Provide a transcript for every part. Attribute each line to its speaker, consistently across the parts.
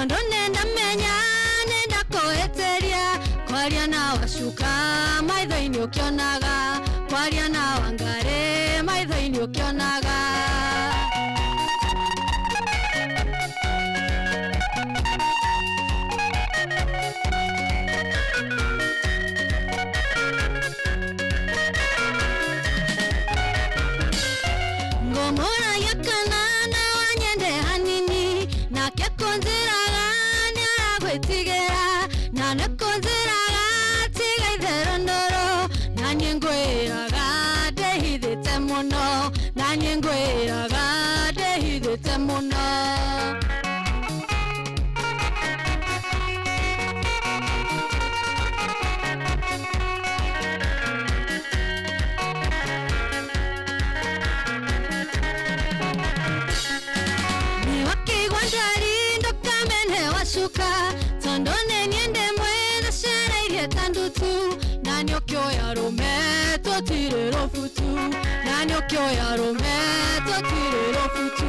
Speaker 1: tondo nenda menya nenda koeteria kwaria na washuka maitho-ini ukionaga kwaria na wangare maitho-ini ukionaga ngomora yakana na wanyende hanini na kekonziraga nyaragwitigera na nekonziraga tiga ithero ndoro na nyengwiraga ndehithite muno na nyengwiraga ndehithite muno tondo neniende mwena shereire tandutu nani okioya rome totirero futu nani okioya rome totirero futu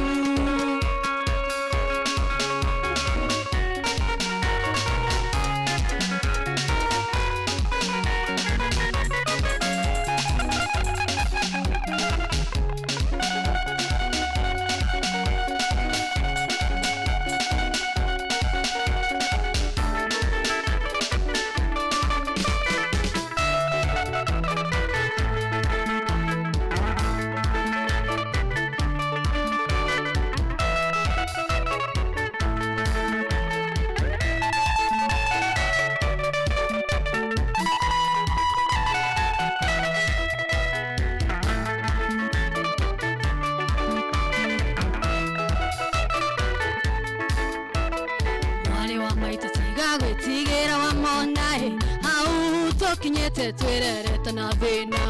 Speaker 1: gwĩtigĩra wa monaĩ hau tũkinyĩte twĩrerete na thĩna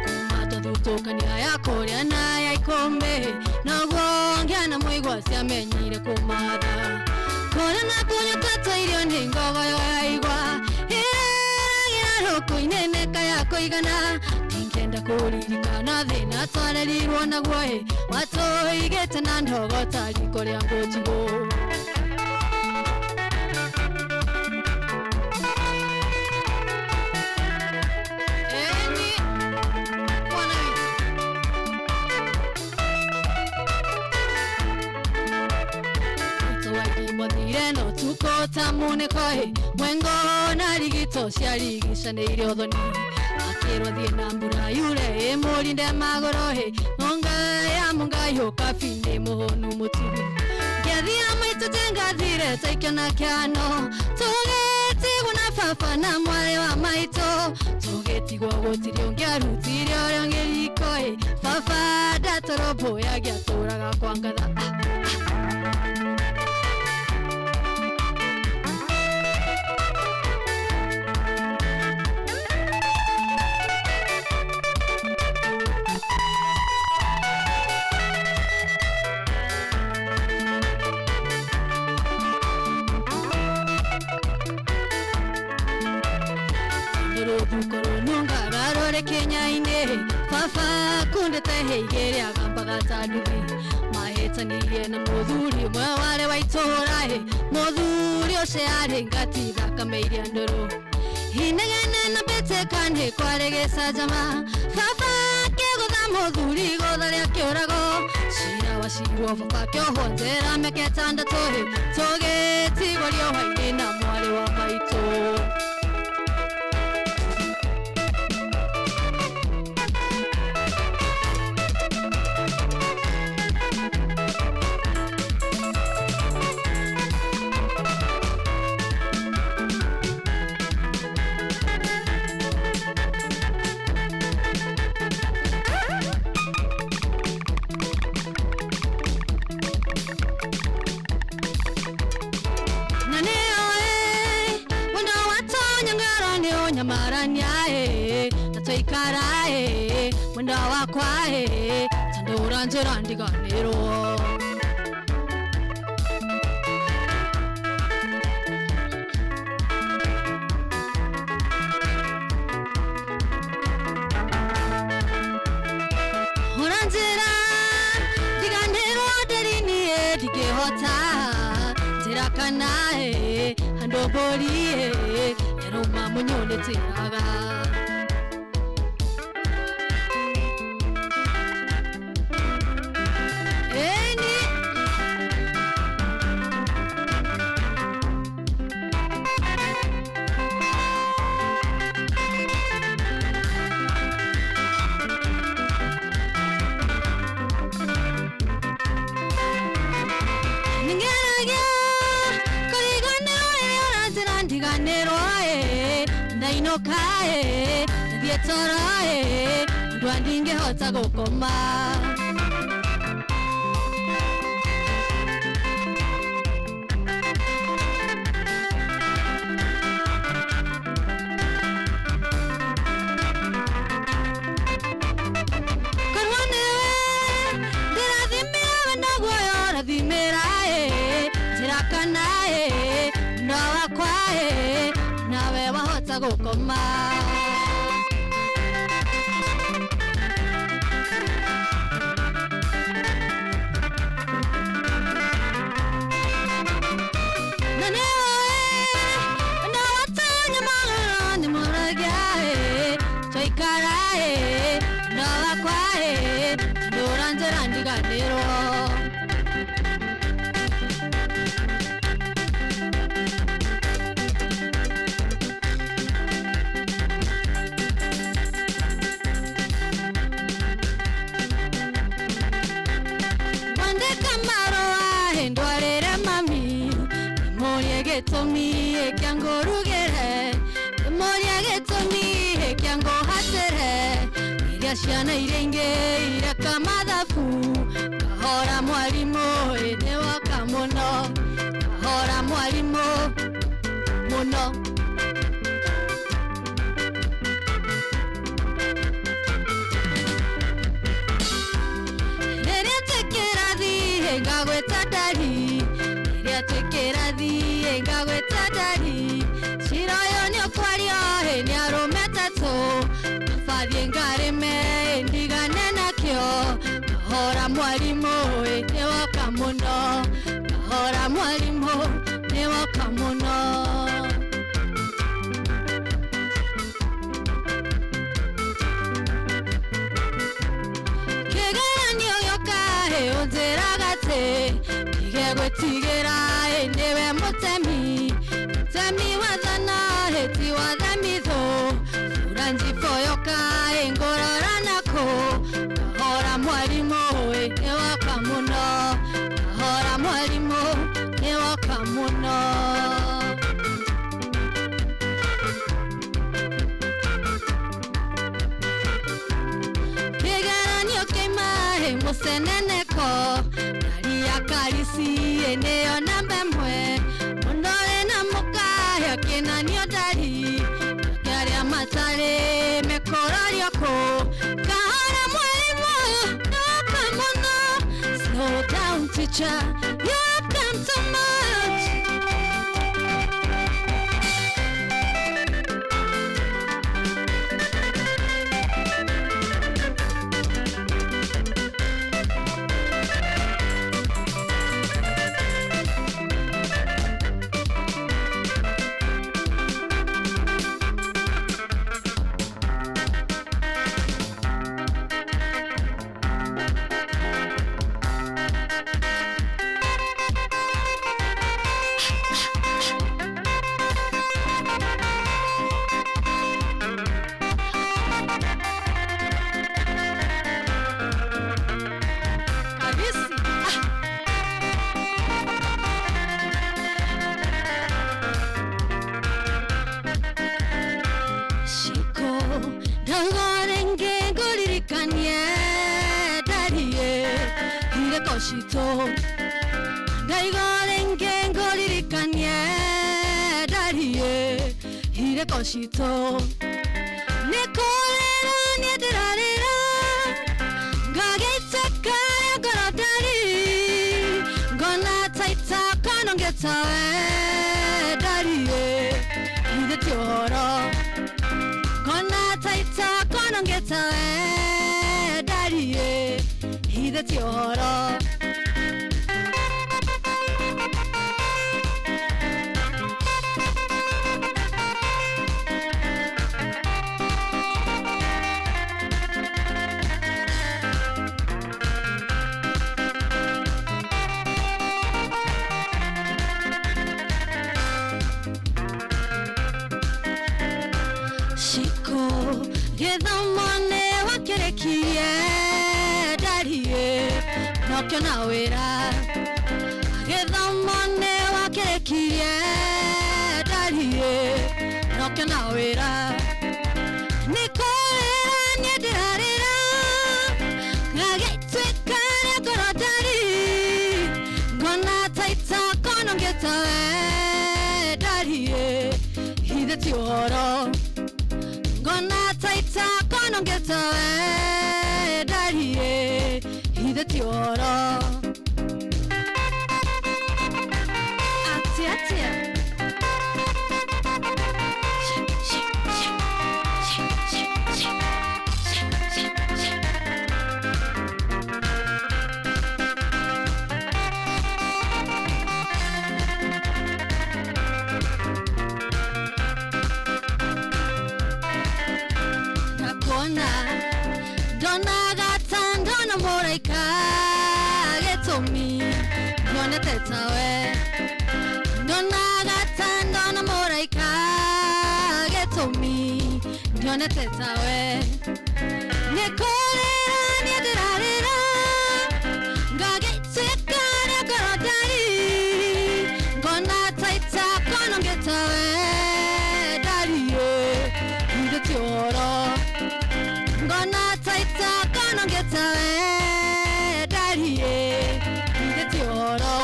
Speaker 1: kuma tũthutũkania ya kũrĩa na ya ikũmbĩ noguo ngĩana mũigua ciamenyire kũmatha kũrĩa na kũnyua twatũirio nĩ ngogoyo ya igwa ĩragĩra rũkũ-inĩ neka ya kũigana ingĩenda kũririkana thĩna twarerirwo naguo watũigĩte na ndogo ta riko rĩa ngũnjigũ no tuko tamune koi mwengo na rigito ciarigishanĩire ũthoni akĩrwo thiĩ na mbura yure ĩmũrinde magoro ngonga ya mungai ũkabini mũhũnu mũturu ngĩthia maitũ tengathire taikio na kĩano tũgĩtigwo na baba na mwarĩ wa maitũ tũgĩtigwo gũtirĩ ũngĩarutire ũrĩa ngĩriko baba ndatoroboya gĩatũraga kwa ngatha Kenya-inĩ baba kundĩte heigĩrĩ agambaga ta nduthi mahĩtanĩirie na mũthuri ũmwe warĩ wa itũũra mũthuri ũcio arĩ ngati thakame-iria ndũrũ inegene na mbĩtĩka kwarĩ gĩcanjama baba akĩgũtha mũthuri igũtha rĩa kĩũrago cira wacirwo baba akĩohwo njera mĩaka ĩtandatũ tũgĩtigwo rĩoha-inĩ na mwarĩ wa maitũ mwenda wakwa tandũra njĩra ndiganĩrwo hũra njĩra ndiganĩrwo ndĩri niĩ ndingĩhota njĩra kanae hando bolie eroma munyole tiraga kae dietorae ndwandinge hota gukoma karwane diradhimira nagoyo radhimirae tirakanae ndawa kwae nawe wahota gukoma Tomi ekyango rugere moria getomi ekyango hatere iria ciana irenge irakamadafu kahora mwalimu ene wakamono kahora mwalimu muno neria tekerathi engagwetadari neria tekerathi engagwetadari shirayo nyokwario heni arometatu mafadhi ngareme ndigane nakyo kahora mwalimu ene wakamono kahora mwalimu ene wakamono kegeranio yokahe onzeragate igegwetigera enewe mutemi temi wathana heti wathemitho uranjifoyoka engororanako kahora mwalimu ene wakamono kahora mwalimu ene wakamono kegeranio keimahe museneneko karisi eneo namba mwe ondore na mukahe kenanio dari karia matare mekorarioko kahora mwalimu wakamono slow down teacher you've come too much Shito Gaigoren goririkanye darie hire koshito Nikolera niedirarira Gageitaka gorodari Gona taita kanongetawe darie hire tioro Gona taita kanongetawe darie hire tioro Shiko githamone wakerekie darie nokyo na wera githamone wakerekie darie nokyo na wera nikorera nyedirarira ngagetwekana korodari gona taita kono getawe darie hidetioro gonna taita kono getawe darie hidetioro atia Donna gatan donna moraika getomi donna tetawe Donna gatan donna moraika getomi donna tetawe Nekolera nyedirarira ngagetsekana korodari gonna taita kono getawe darie hidetioro gonna taita kono getawe darie hidetioro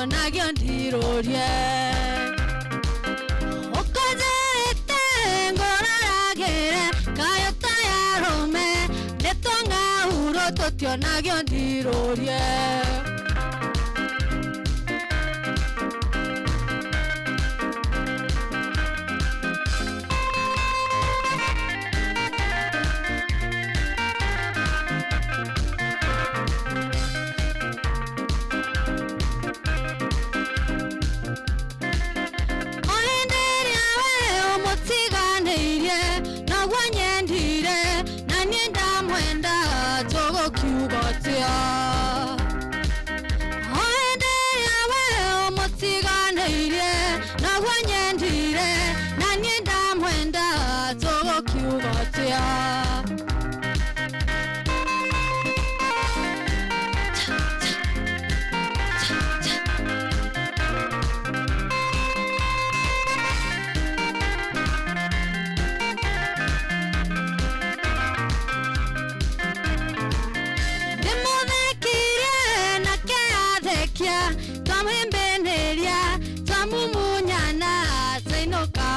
Speaker 1: Nagiandirorie Okazete ngoragere kayota yarome netonga urototyo nagiandirorie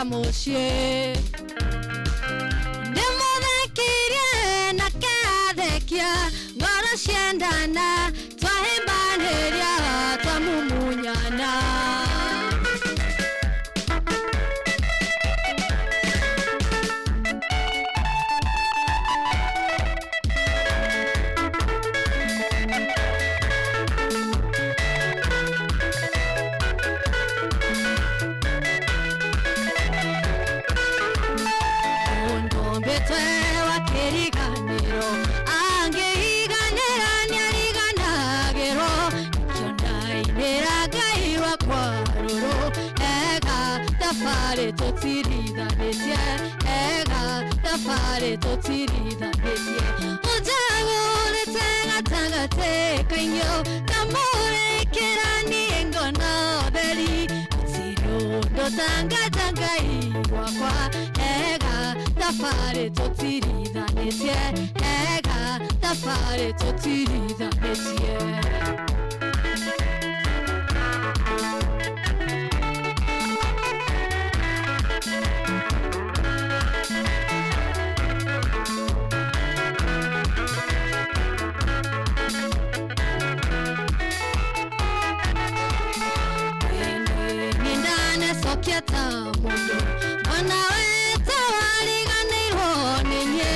Speaker 1: Moshe Demo de kirie na kadekia ngora shendana twahembaneria twamumunyana tafare totirida netie ega tafare totirida netie ojagore tenga tanga te kanyo kamore kerani engona beri tiro do tanga tanga iwakwa ega tafare totirida netie ega tafare totirida netie Mundo mana wetu waliganirwo ninye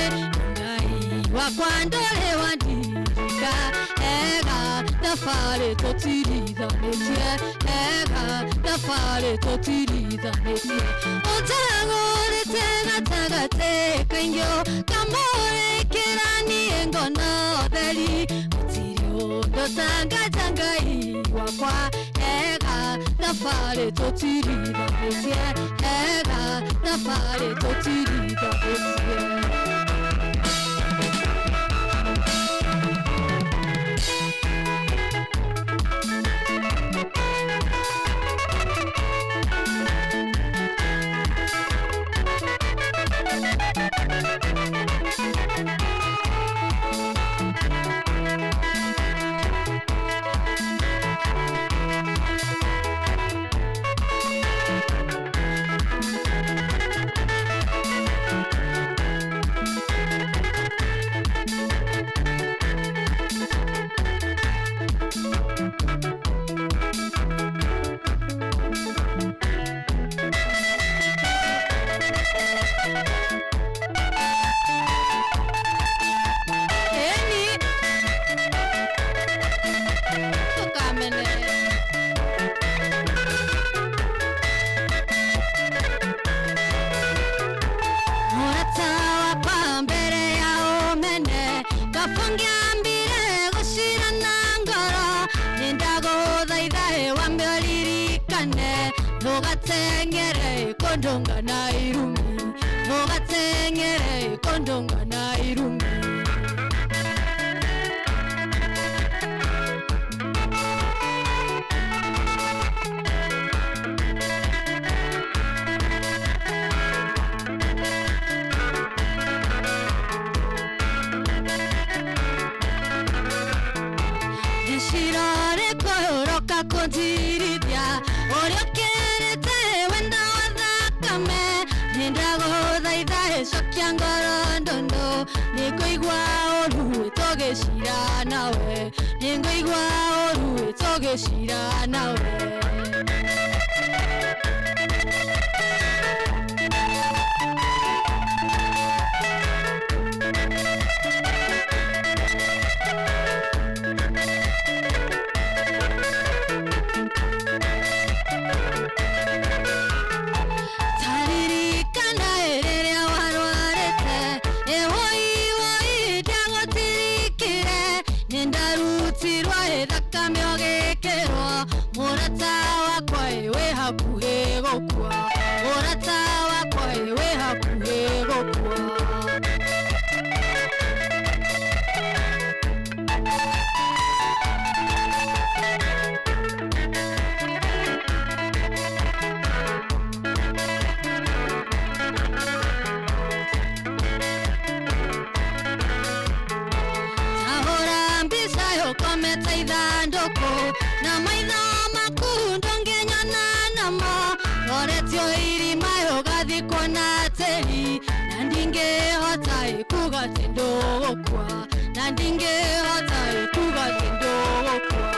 Speaker 1: ngai wakwandore wandirika ega tafare totirithanĩtie ega tafare totirithanĩtie ũtagũrĩte gatagatĩ kaingĩ kamũrĩkĩranie ngona theri gũtirĩ ũndũ tangatangai wakwa ega tafare totirithanĩtie ega tafare totirithanĩtie Nogatengere kondonga na irumi Nogatengere kondonga na irumi Nishirare koyoroka konjiridia Orioke Shokia ngoro ndondo Nikuigwa oru itogeshira nawe Nikuigwa oru itogeshira nawe Na maitho maku ndũngĩnyona namo Roretio irima ũgathikwo na tĩri Na ndingĩhota kuuga atĩ ndũgũkua Na ndingĩhota kuuga atĩ ndũgũkua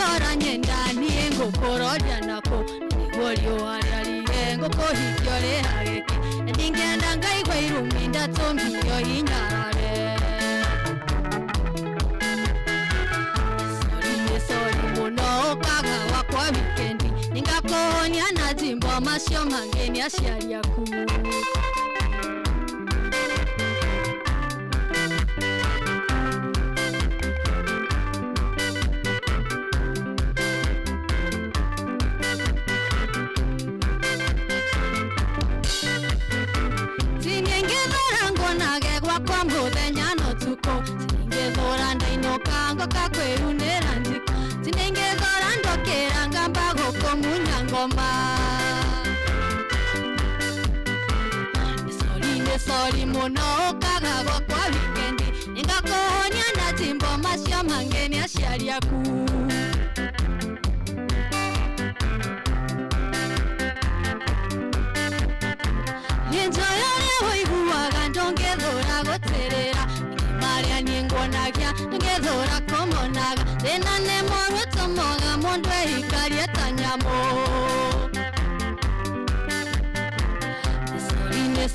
Speaker 1: thora nyenda niengo korodia nako nigolio alialiengo kohikiole hageke ndingenda ngai kwa iruminda tombio inyarare sori muno kaga wakwa weekendi ningakonya na jimbo masio mangeni aciari yaku kwa muthenya no tuko siningethora ndaino kango kakwirunira njiko siningethora ndokera ngamba gukumunya ngoma sorry muno kagagwa kwa weekendi ningakonya na jimbo macio mangeni aciari yaku goterera maria ningonagia ngethora komonaga thina ne moruto moga mundu ehikaria tanyamo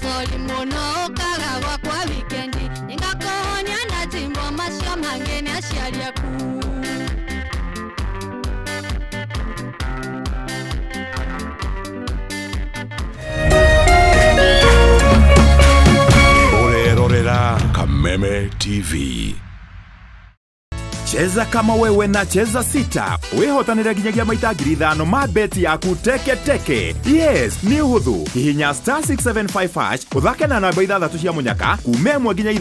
Speaker 1: sorry muno kagagwa kwa weekendi ningakonya na jimbo macio mangeni aciari yaku
Speaker 2: Kameme TV. Cheza kama wewe na cheza sita. Wehotanira ginyagia maita 5,000 mabet yaku teke. Yes, ni uhuthu. Hihinya *675# uthake na namba 6 cia munyaka kumemwe ginya